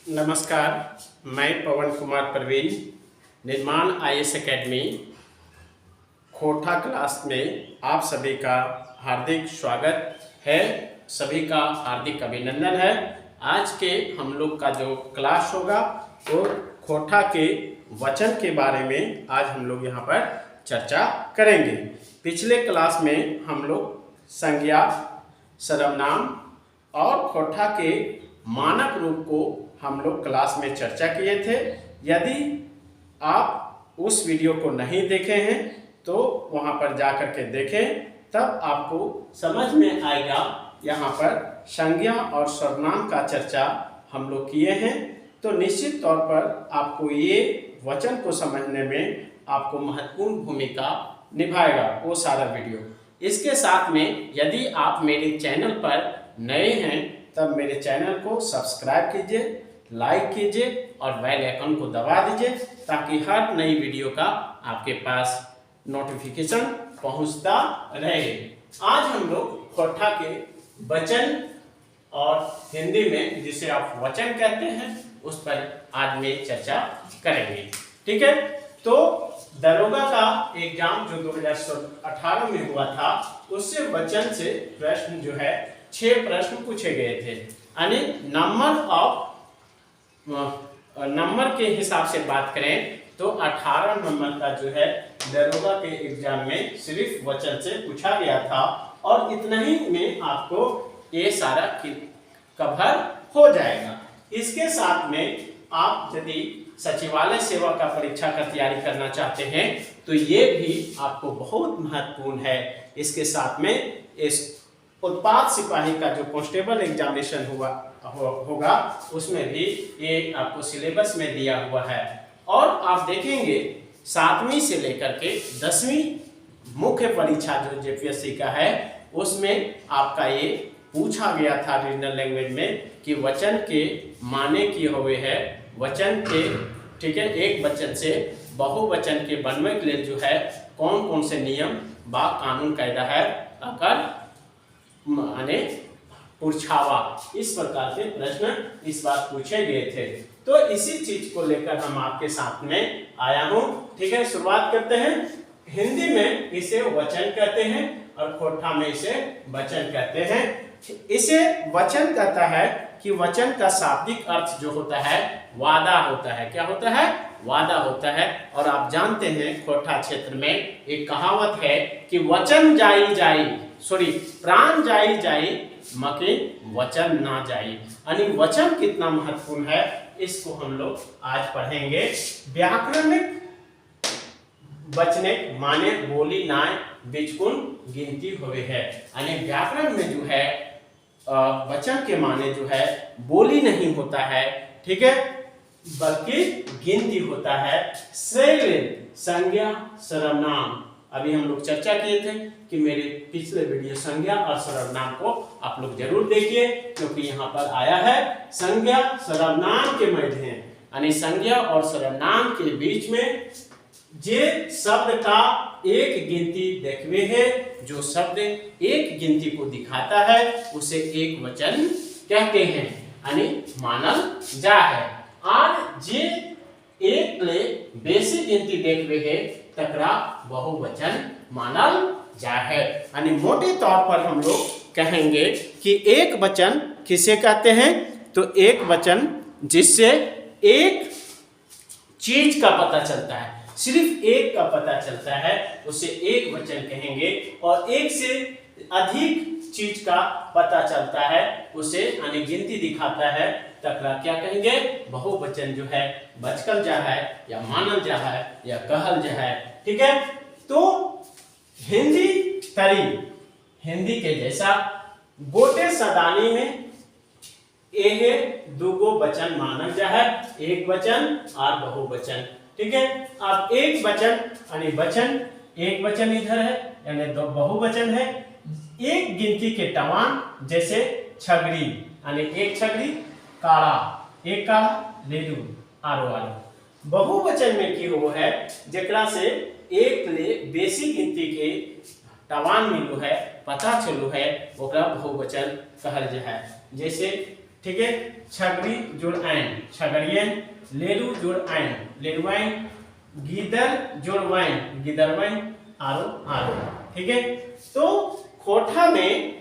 नमस्कार, मैं पवन कुमार प्रवीण, निर्माण आईएएस एकेडमी खोटा क्लास में आप सभी का हार्दिक स्वागत है। सभी का हार्दिक अभिनंदन है। आज के हम लोग का जो क्लास होगा वो खोटा के वचन के बारे में आज हम लोग यहाँ पर चर्चा करेंगे। पिछले क्लास में हम लोग संज्ञा, सर्वनाम और खोटा के मानक रूप को हम लोग क्लास में चर्चा किए थे। यदि आप उस वीडियो को नहीं देखे हैं तो वहां पर जाकर के देखें, तब आपको समझ में आएगा। यहाँ पर संज्ञा और सर्वनाम का चर्चा हम लोग किए हैं, तो निश्चित तौर पर आपको ये वचन को समझने में आपको महत्वपूर्ण भूमिका निभाएगा वो सारा वीडियो। इसके साथ में यदि आप मेरे चैनल पर नए हैं तब मेरे चैनल को सब्सक्राइब कीजिए, लाइक कीजिए और बेल आइकन को दबा दीजिए, ताकि हर नई वीडियो का आपके पास नोटिफिकेशन पहुंचता रहे। आज हम लोग खोटा के वचन और हिंदी में जिसे आप वचन कहते हैं उस पर आज में चर्चा करेंगे। ठीक है, तो दरोगा का एग्जाम जो 2018 में हुआ था उससे वचन से प्रश्न जो है 6 प्रश्न पूछे गए थे। यानी नंबर के हिसाब से बात करें तो 18 नंबर का जो है दरोगा के एग्जाम में सिर्फ वचन से पूछा गया था, और इतना ही में आपको ये सारा कवर हो जाएगा। इसके साथ में आप यदि सचिवालय सेवा का परीक्षा का तैयारी करना चाहते हैं तो ये भी आपको बहुत महत्वपूर्ण है। इसके साथ में इस उत्पाद सिपाही का जो कांस्टेबल एग्जामिनेशन होगा उसमें भी ये आपको सिलेबस में दिया हुआ है। और आप देखेंगे 7वीं से लेकर के 10वीं मुख्य परीक्षा जो जेपीएससी का है उसमें आपका ये पूछा गया था रीजनल लैंग्वेज में कि वचन के माने की हुए है वचन के, ठीक है, एक वचन से बहुवचन के बनने के लिए जो है कौन कौन से नियम बा कानून कायदा है अगर माने पुरछावा, इस प्रकार के प्रश्न इस बार पूछे गए थे। तो इसी चीज को लेकर हम आपके साथ में आया हूं। ठीक है, शुरुआत करते हैं। हिंदी में इसे वचन कहते हैं और खोटा में इसे वचन कहते हैं। इसे वचन कहता है कि वचन का शाब्दिक अर्थ जो होता है वादा होता है। क्या होता है? वादा होता है। और आप जानते हैं खोटा क्षेत्र में एक कहावत है कि वचन जाई जाई, प्राण जाई जाई मगर वचन ना जाई। यानी वचन कितना महत्वपूर्ण है इसको हम लोग आज पढ़ेंगे। व्याकरणिक बचने माने बोली नाय बिचकुन गिनती हुए है। यानी व्याकरण में जो है वचन के माने जो है बोली नहीं होता है, ठीक है, बल्कि गिनती होता है। संज्ञा, सर्वनाम अभी हम लोग चर्चा किए थे कि मेरे पिछले वीडियो संज्ञा और सर्वनाम को आप लोग जरूर देखिए, क्योंकि यहाँ पर आया है संज्ञा सर्वनाम के मध्य है। यानी संज्ञा और सर्वनाम के बीच में जे शब्द का एक गिनती देखवे है, जो शब्द एक गिनती को दिखाता है उसे एक वचन कहते हैं, यानी मानल जा है। और जे एक ले बेसी गिनती देखवे है तकरा बहुवचन मानल जा है। यानी मोटे तौर पर हम लोग कहेंगे कि एक वचन किसे कहते हैं, तो एक वचन जिससे एक चीज का पता चलता है, सिर्फ एक का पता चलता है उसे एक वचन कहेंगे। और एक से अधिक चीज का पता चलता है उसे यानी गिनती दिखाता है तकरा क्या कहेंगे? बहुवचन जो है बचकल जा है या मानल जा है या कहल जा है। ठीक है, तो हिंदी के जैसा गोटे सदानी में एहे दुगो वचन मानल जा है, एक वचन और बहुवचन। ठीक है, अब एक वचन यानी वचन, एक वचन इधर है यानी दो बहुवचन है। एक गिनती के टवान जैसे छगड़ी, यानी एक छगड़ी काला, एक काला लेलू आरो आरो। बहुवचन में की हो है जेकरा से एक ले बेसी गिनती के टवान मिलू है, पता चलू है, ओकरा बहुवचन कहल जा है। जैसे ठीक है, छगरी जोड़ आइन छगड़ियन, लेरू जोड़ आइन लेरुआइन, गीदर जोड़ वाइन गिदरवाइन, आरो। ठीक है, तो खोटा में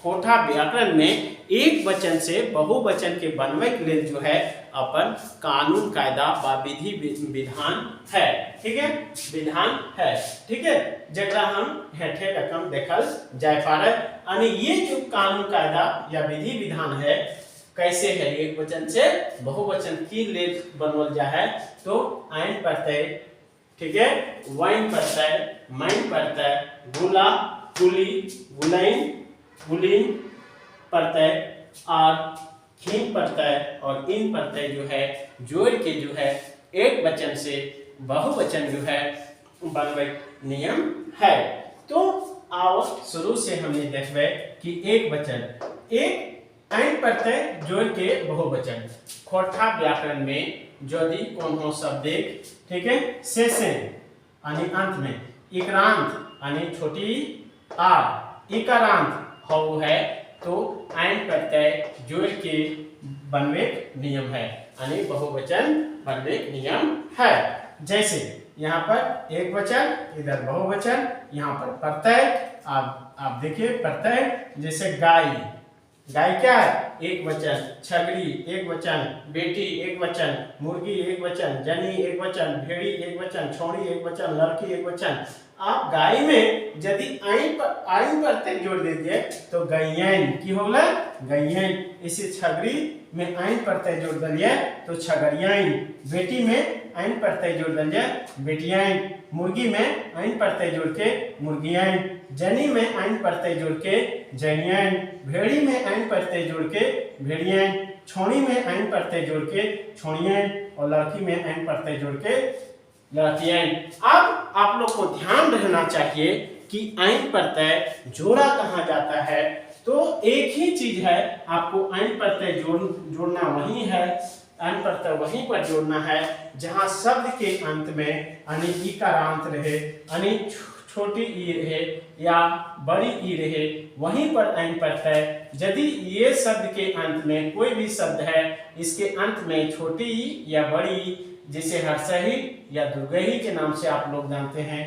खोटा व्याकरण में एक वचन से बहुवचन के बनवे के लिए जो है अपन कानून कायदा व विधि विधान है। ठीक है, विधान है। ठीक है, जरा हम हेठे रकम देखल जाय पारे। यानी ये जो कानून कायदा या विधि विधान है कैसे है, एक वचन से बहुवचन की ले बनवल जा है। तो आइन प्रत्यय, ठीक है, वाइन प्रत्यय, माइन प्रत्यय, गुला गुली गुलाइन गुलीन प्रत्यय और खीन प्रत्यय और इन प्रत्यय जो है जोड़ के जो है एक वचन से बहुवचन जो है बनवे नियम है। तो आओ शुरू से हमने देखबे कि एक वचन एक ऐन प्रत्यय जोड़ के बहुवचन खोटा व्याकरण में यदि कोनो शब्द ठीक है से यानी अंत में इक्रांत यानी छोटी आर इकारांत हो है तो ऐन प्रत्यय जोड़ के बनवे नियम है, यानी बहुवचन बनवे नियम है। जैसे यहाँ पर एक वचन, इधर बहुवचन, यहाँ पर प्रत्यय। आप देखिए प्रत्यय, जैसे गाय, गाय क्या है एक वचन, छगड़ी एक वचन, बेटी एक वचन, मुर्गी एक वचन, जनी एक वचन, भेड़ी एक वचन, छोड़ी एक वचन, लड़की एक वचन। आप गाय में यदि आइन प्रत्यय जोड़ दीजिए तो गैयन की होगा गैयन। इसी छगड़ी में आइन प्रत्यय जोड़ दिए तो छगड़ियाइन, बेटी में आइन प्रत्यय जोड़ दिए बेटियाइन, मुर्गी में आइन प्रत्यय जोड़ के मुर्गियाइन, जनी में आइन प्रत्यय जोड़ के जनियाइन, भेड़ी में आइन प्रत्यय जोड़ के भेड़ियाइन, छोड़ी में आइन प्रत्यय जोड़ के छोड़ियाइन और लड़की में आइन प्रत्यय जोड़ के लड़कियाइन। अब आप लोग को ध्यान रहना चाहिए कि आइन प्रत्यय जोड़ा कहाँ जाता है। तो एक ही चीज है, आपको आइन प्रत्यय जोड़ना वही है, आइन प्रत्यय वहीं पर जोड़ना है जहां शब्द के अंत में यानी इकारांत रहे, यानी छोटी ई रहे या बड़ी ई रहे, वहीं पर आइन प्रत्यय। यदि ये शब्द के अंत में कोई भी शब्द है, इसके अंत में छोटी ई या बड़ी ई, जिसे हर्षही या दुर्गही के नाम से आप लोग जानते हैं,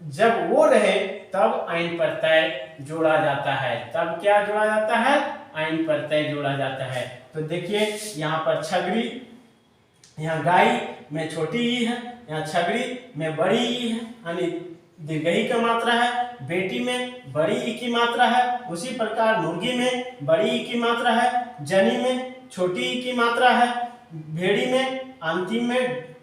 जब वो रहे तब आइन प्रत्यय जोड़ा जाता है। तब क्या जोड़ा जाता है, आइन प्रत्यय जोड़ा जाता है। तो देखिए यहाँ पर छगड़ी, यहाँ गाय में छोटी ई है, यहाँ छगड़ी में बड़ी ई है, यानी दीर्घई का मात्रा है, बेटी में बड़ी ई की मात्रा है, उसी प्रकार मुर्गी में बड़ी ई की मात्रा है, जनी में छोटी ई की मात्रा है, भेड़ी में अंतिम में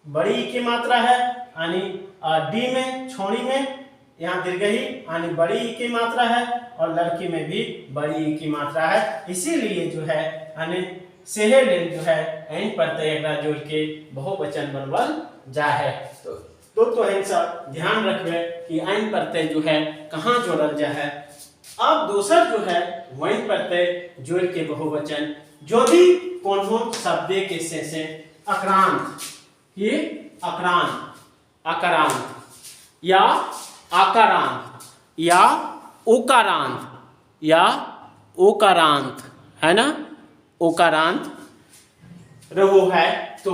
बड़ी ई की मात्रा है, यानी डी में छोड़ी में यहाँ दीर्घई यानी बड़ी ई की मात्रा है, और लड़की में भी बड़ी ई की मात्रा है। इसीलिए जो है यानी सेहे लेल जो है ऐन प्रत्यय जोड़ के बहुवचन बनवल जा है। तो सब ध्यान रखबे कि ऐन प्रत्यय जो है कहाँ जोड़ल जा है। अब दूसर जो है वैन प्रत्यय जोड़ के बहुवचन, जो भी कोनो शब्द के से अक्रांत, ये अक्रांत, अकारांत या आकारांत या उकारांत या ओकारांत है ना, ओकारांत रहो है, तो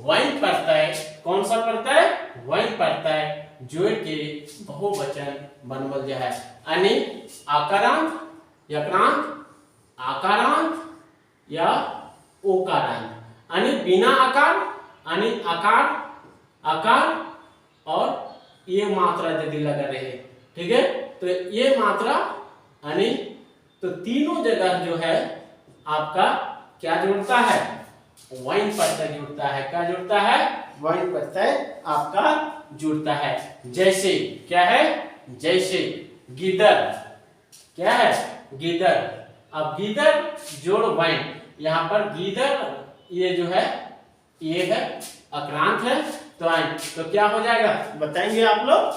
वैन प्रत्यय कौन सा प्रत्यय, वैन प्रत्यय जोड़ के बहुवचन बनवल जा है, यानी आकारांत, यक्रांत, आकारांत या ओकारांत, यानी बिना आकार, यानी आकार आकार और ये मात्रा यदि लगा रहे, ठीक है, तो ये मात्रा यानी तो तीनों जगह जो है आपका क्या जुड़ता है, वैन प्रत्यय जुड़ता है। क्या जुड़ता है, वैन प्रत्यय आपका जुड़ता है। जैसे क्या है, जैसे गिदर, क्या है गिदर। अब गिदर जोड़ वैन, यहाँ पर गिदर ये जो है ये है अक्रांत है, तो क्या हो जाएगा बताएंगे आप लोग,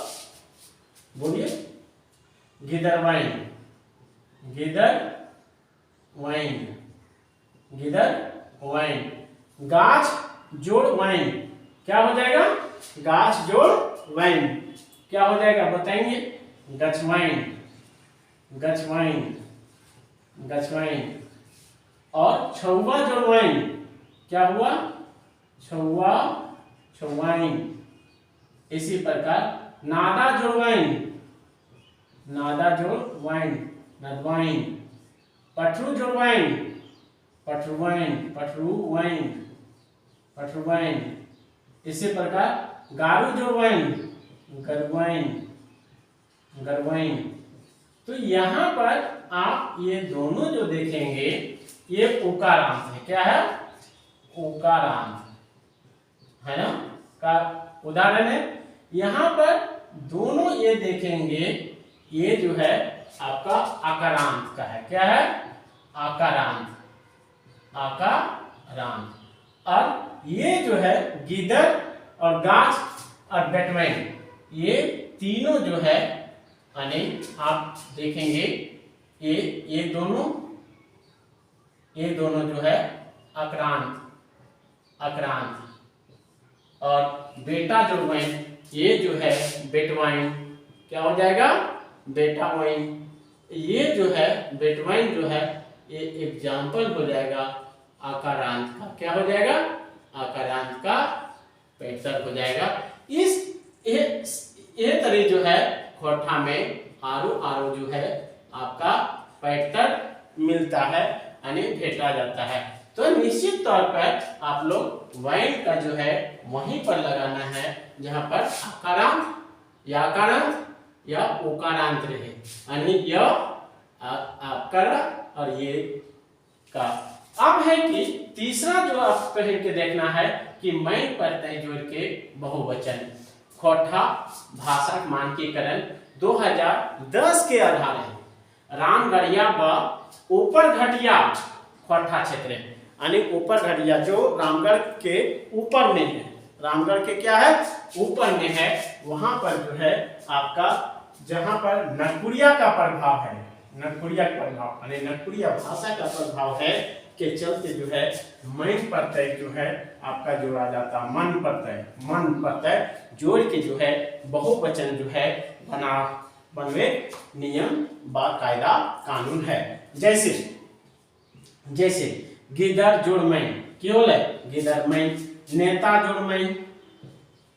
बोलिए। गिदर वाइन, गिदर वाइन, गिदर वाइन। गाछ जोड़ वाइन, क्या हो जाएगा, गाछ जोड़ वाइन। क्या हो जाएगा बताएंगे? गचवाइन, गचवाइन, गचवाइन। और छौवा जोड़वाइन क्या हुआ? छौवा, छौवाइन। इसी प्रकार नादा जोड़वाइन, नादा जोड़वाइन, नदवाइन। पठरू जोड़वाइन, पठरुवाइन, पठरुवाइन, पठरुवाइन। इसी प्रकार गारू जोड़वाइन, गरवाइन, गरवाइन। तो यहाँ पर आप ये दोनों जो देखेंगे ये उकारांत है। क्या है? उकारांत है ना, का उदाहरण है। यहाँ पर दोनों ये देखेंगे, ये जो है आपका आकारांत का है। क्या है? आकारांत, आकारांत। और ये जो है गिदर और गाछ और बेटवाइन, ये तीनों जो है यानी आप देखेंगे ये दोनों जो है आक्रांत, आक्रांत। और बेटा जोड़वाइन ये जो है बेटवाइन, क्या हो जाएगा? बेटावाइन। ये जो है बेटवाइन जो है ये एग्जाम्पल हो जाएगा आकारांत का। क्या हो जाएगा? आकारांत का पैटर्न हो जाएगा। ये तरह जो है खोटा में आरो जो है आपका पैटर्न मिलता है यानी भेटा जाता है। तो निश्चित तौर पर आप लोग वाइन का जो है वहीं पर लगाना है जहां पर आकारांत या आकारांत या उकारांत रहे, यानी यह आकार और ये का। अब है कि तीसरा जो आप पहन के देखना है कि मैन प्रत्यय जोड़ के बहुवचन। खोटा भाषा मानकीकरण 2010 के आधार है। रामगढ़िया व ऊपर घटिया खोटा क्षेत्र है, यानी ऊपर घटिया जो रामगढ़ के ऊपर में है, रामगढ़ के क्या है? ऊपर में है। वहां पर जो है आपका जहां पर नगपुरिया का प्रभाव है, नगपुरिया का प्रभाव यानी नगपुरिया भाषा का प्रभाव है के चलते जो है मैन प्रत्यय जो है आपका जोड़ा जाता है। मन प्रत्यय, मन प्रत्यय जोड़ के जो है बहुवचन जो है बनवे नियम बाकायदा कानून है। जैसे जैसे गिदर जोड़ मैन क्यों ले? गिदर मैन। नेता जोड़ मैन,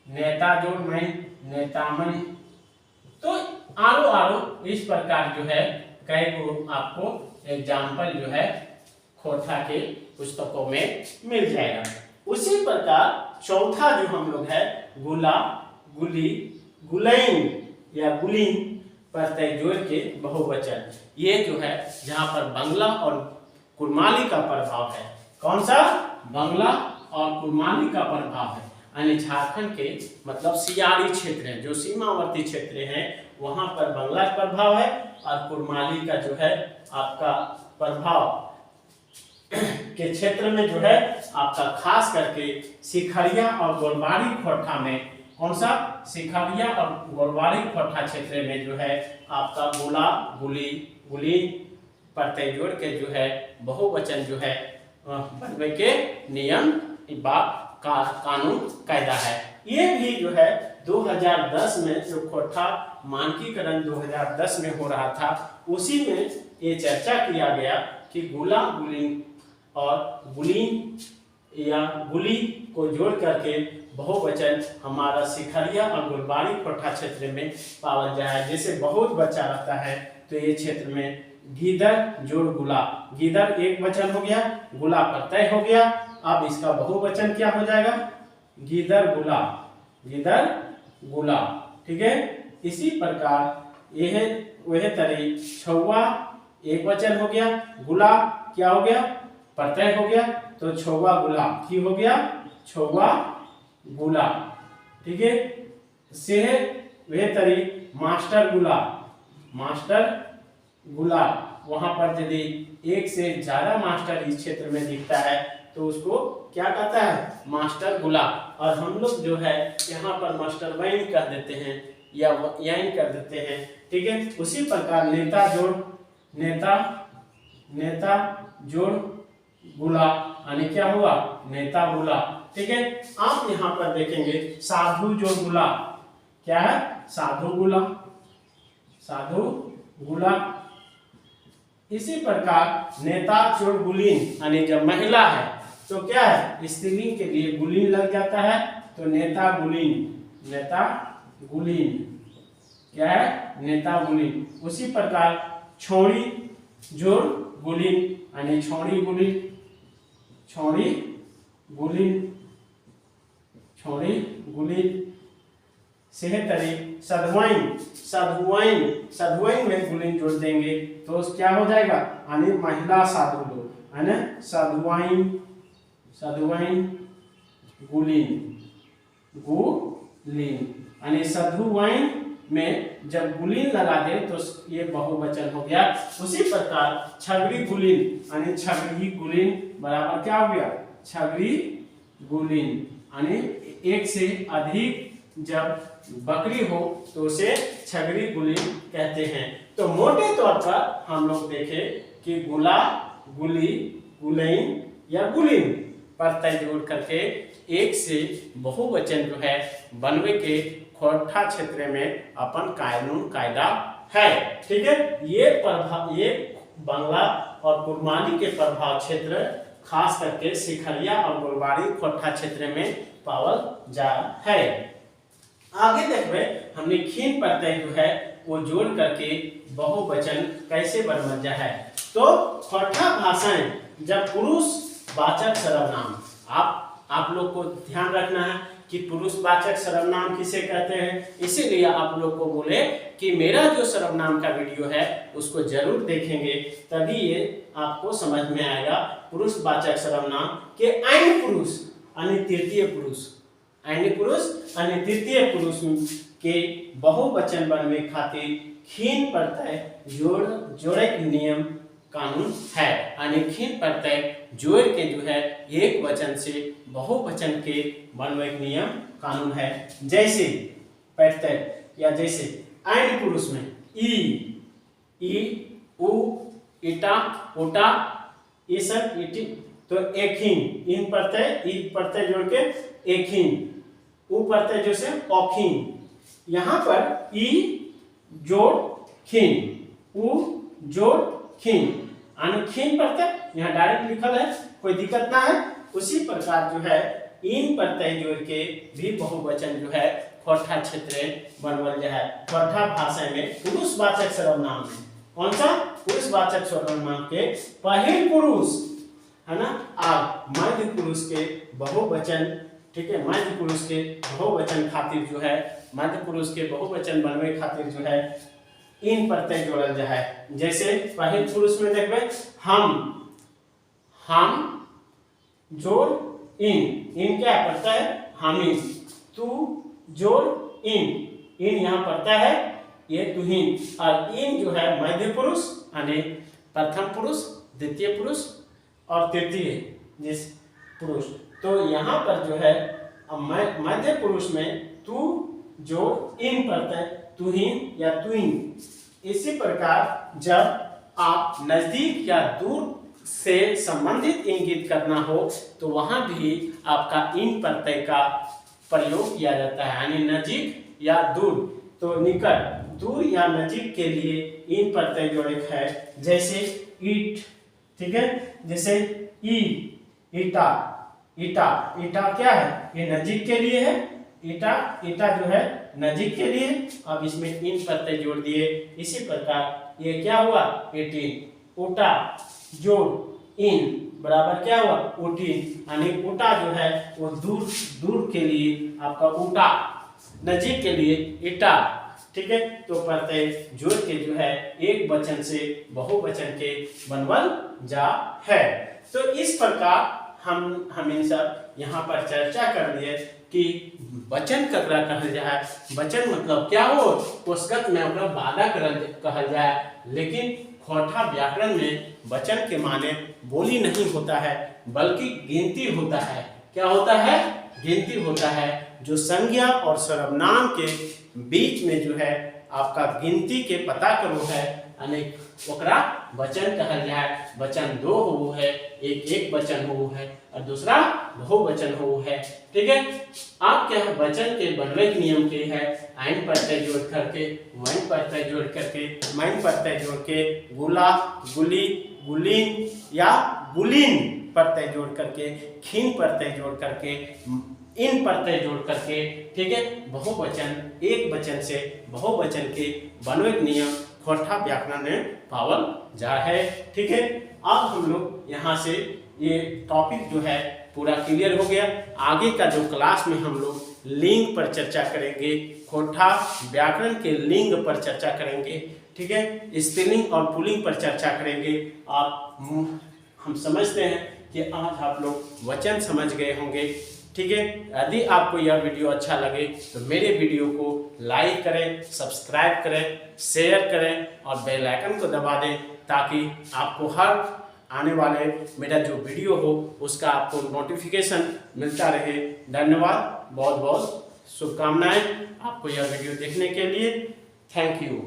नेता जोड़ मैन, नेता मैन। तो आरो इस प्रकार जो है कई को आपको एग्जाम्पल जो है खोटा के पुस्तकों में मिल जाएगा। उसी प्रकार चौथा जो हम लोग है गुला, गुली, गुलैन या गुलीन प्रत्यय जोड़ के बहुवचन। ये जो है जहां पर बंगला और कुरमाली का प्रभाव है। कौन सा? बंगला और कुरमाली का प्रभाव है, यानी झारखंड के मतलब सियारी क्षेत्र है, जो सीमावर्ती क्षेत्र हैं वहां पर बंगला का प्रभाव है और कुरमाली का जो है आपका प्रभाव के क्षेत्र में जो है आपका खास करके सिखरिया और गोलबाड़ी खोटा में। कौन सा? सिखरिया और गोलबाड़ी खोटा क्षेत्र में जो है आपका गुला, गुली, गुली प्रत्यय जोड़ के जो है बहुवचन जो है बनने के नियम कानून कायदा है। ये भी जो है 2010 में जो खोटा मानकीकरण 2010 में हो रहा था उसी में ये चर्चा किया गया कि गुला, गुलीन और गुलीन या गुली को जोड़ करके बहुवचन हमारा सिखरिया और गोलबाड़ी खोटा क्षेत्र में पावल जाए। जैसे बहुत बच्चा रहता है तो ये क्षेत्र में गीदर जोड़ गुला, गीदर एक वचन हो गया, गुला प्रत्यय हो गया। अब इसका बहुवचन क्या हो जाएगा? गीदर गुला, गीदर गुला। ठीक है। इसी प्रकार यह वह तरी छौवा एक वचन हो गया, गुला क्या हो गया? प्रत्यय हो गया, तो छौवा गुला की हो गया छौवा गुला। ठीक है। से वह तरी मास्टर गुला, मास्टर गुला। वहां पर यदि एक से ज्यादा मास्टर इस क्षेत्र में दिखता है तो उसको क्या कहता है? मास्टर गुला। और हम लोग जो है यहाँ पर मास्टर वाइन कर देते हैं या याइन कर देते हैं। ठीक है। उसी प्रकार नेता जोड़ नेता, नेता जोड़ गुला यानी क्या हुआ? नेता गुला। ठीक है। आप यहाँ पर देखेंगे साधु जोड़ गुला, क्या है? साधु गुला, साधु गुला। इसी प्रकार नेता चुड़गुलिन, यानी जब महिला है तो क्या है, स्त्रीलिंग के लिए गुलिन लग जाता है, तो नेता गुलिन, नेता गुलिन क्या है, नेता गुलिन। उसी प्रकार छोड़ी जोड़ गुलिन, यानी छोड़ी गुलिन, छोड़ी गुलिन, छोड़ी गुलिन। सेहतरी सधुआइन, सधुआइन, सधुआइन में गुलिन जोड़ देंगे तो क्या हो जाएगा, यानी महिला साधु लोग, है ना, सधुआइन, सधुआइन गुलिन, गुलिन, यानी सधुआइन में जब गुलिन लगा दे तो ये बहुवचन हो गया। उसी प्रकार छगड़ी गुलिन, यानी छगड़ी गुलिन बराबर क्या हो गया, छगड़ी गुलिन, यानी एक से अधिक जब बकरी हो तो उसे छगड़ी गुलिन कहते हैं। तो मोटे तौर पर हम लोग देखें कि गुला, गुली, गुलैन या गुलिन प्रत्यय जोड़ करके एक से बहुवचन जो है बनवे के खोरठा क्षेत्र में अपन कानून कायदा है। ठीक है, ये प्रभाव, ये बांग्ला और कुरमानी के प्रभाव क्षेत्र खास करके सिखलिया और गोलबाड़ी खोरठा क्षेत्र में पावल जा है। आगे देखबे हमने खीन प्रत्यय जो है वो जोड़ करके बहुवचन कैसे बनल जा है। तो खोरठा भाषाएं जब पुरुष वाचक सर्वनाम, आप लोग को ध्यान रखना है कि पुरुष वाचक सर्वनाम किसे कहते हैं, इसीलिए आप लोग को बोले कि मेरा जो सर्वनाम का वीडियो है उसको जरूर देखेंगे, तभी ये आपको समझ में आएगा। पुरुष वाचक सर्वनाम के अन्य पुरुष यानी तृतीय पुरुष, अन्य पुरुष यानी तृतीय पुरुष के बहुवचन बनने खातिर खीन प्रत्यय जोड़े के नियम कानून है, यानी खीन प्रत्यय जोड़ के जो है एक वचन से बहुवचन के बनवे के नियम कानून है। जैसे प्रत्यय या जैसे अन्य पुरुष में ई, उ, इटा, ओटा, ये सब इटी, तो एखीन, इन प्रत्यय, ई प्रत्यय जोड़ के एखीन, उ प्रत्यय जो से औखीन। यहाँ पर ई जोड़ खीन, उ जोड़ खीन, यानी खीन प्रत्यय यहाँ डायरेक्ट लिखल है, कोई दिक्कत ना है। उसी प्रकार जो है इन प्रत्यय जोड़ के भी बहुवचन जो है खोरठा क्षेत्र बनवल जा है। खोरठा भाषा में पुरुषवाचक सर्वनाम में कौन सा, पुरुषवाचक सर्वनाम के पहिल पुरुष है ना, और मध्य पुरुष के बहुवचन, ठीक है, मध्य पुरुष के बहुवचन खातिर जो है, मध्य पुरुष के बहुवचन बनवे खातिर जो है इन प्रत्यय जोड़ल जा है। जैसे पहिल पुरुष में देखबे हम जोड़ इन क्या पड़ता है, हामी, तू जोड़ इन यहाँ पड़ता है ये तुहिन, और इन जो है मध्य पुरुष यानी प्रथम पुरुष, द्वितीय पुरुष और तृतीय जिस पुरुष। तो यहाँ पर जो है मध्य पुरुष में तू जोड़ इन प्रत्यय तुहिन या तुइन। इसी प्रकार जब आप नजदीक या दूर से संबंधित इंगित करना हो तो वहां भी आपका इन प्रत्यय का प्रयोग किया जाता है, यानी नजीक या दूर। तो निकट, दूर या नजीक के लिए इन प्रत्यय जोड़े है। जैसे ईट, ठीक है, जैसे ई, ईटा, ईटा, ईटा क्या है, ये नजीक के लिए है, ईटा, ईटा जो है नजीक के लिए, अब इसमें इन प्रत्यय जोड़ दिए। इसी प्रकार ये क्या हुआ, 18, उटा जोड़ इन बराबर क्या हुआ, 18, यानी उटा जो है वो दूर दूर के लिए आपका उटा, नजीक के लिए ईटा, ठीक है। तो प्रत्यय जोड़ के जो है एक वचन से बहुवचन के बनवल जा है। तो इस प्रकार हम इन सब यहाँ पर चर्चा कर लिए कि वचन ककरा कहल जाए, वचन मतलब क्या हो, कोष्ठक में ओकरा वादा कहल जाए, लेकिन खोरठा व्याकरण में वचन के माने बोली नहीं होता है बल्कि गिनती होता है। क्या होता है, गिनती होता है, जो संज्ञा और सर्वनाम के बीच में जो है आपका गिनती के पता करो है, अनेक ओकरा वचन कहल जाए। वचन दो हो है, एक वचन हो है और दूसरा बहुवचन हो है। ठीक है, आपके यहाँ वचन के बनवे के नियम के है आइन प्रत्यय जोड़ करके, वैन प्रत्यय जोड़ करके, मैन प्रत्यय जोड़ के, गुला, गुली, गुलीन या गुलीन प्रत्यय जोड़ करके, खीन प्रत्यय जोड़ करके, इन प्रत्यय जोड़ करके। ठीक है, बहुवचन एक वचन से बहुवचन के बनवे के नियम खोरठा व्याकरण में पावल जा है। ठीक है, अब हम लोग यहाँ से ये टॉपिक जो है पूरा क्लियर हो गया। आगे का जो क्लास में हम लोग लिंग पर चर्चा करेंगे, खोरठा व्याकरण के लिंग पर चर्चा करेंगे। ठीक है, स्त्रीलिंग और पुल्लिंग पर चर्चा करेंगे। और हम समझते हैं कि आज आप लोग वचन समझ गए होंगे। ठीक है, यदि आपको यह वीडियो अच्छा लगे तो मेरे वीडियो को लाइक करें, सब्सक्राइब करें, शेयर करें और बेल आइकन को दबा दें ताकि आपको हर आने वाले मेरा जो वीडियो हो उसका आपको नोटिफिकेशन मिलता रहे। धन्यवाद, बहुत बहुत शुभकामनाएं आपको यह वीडियो देखने के लिए। Thank you.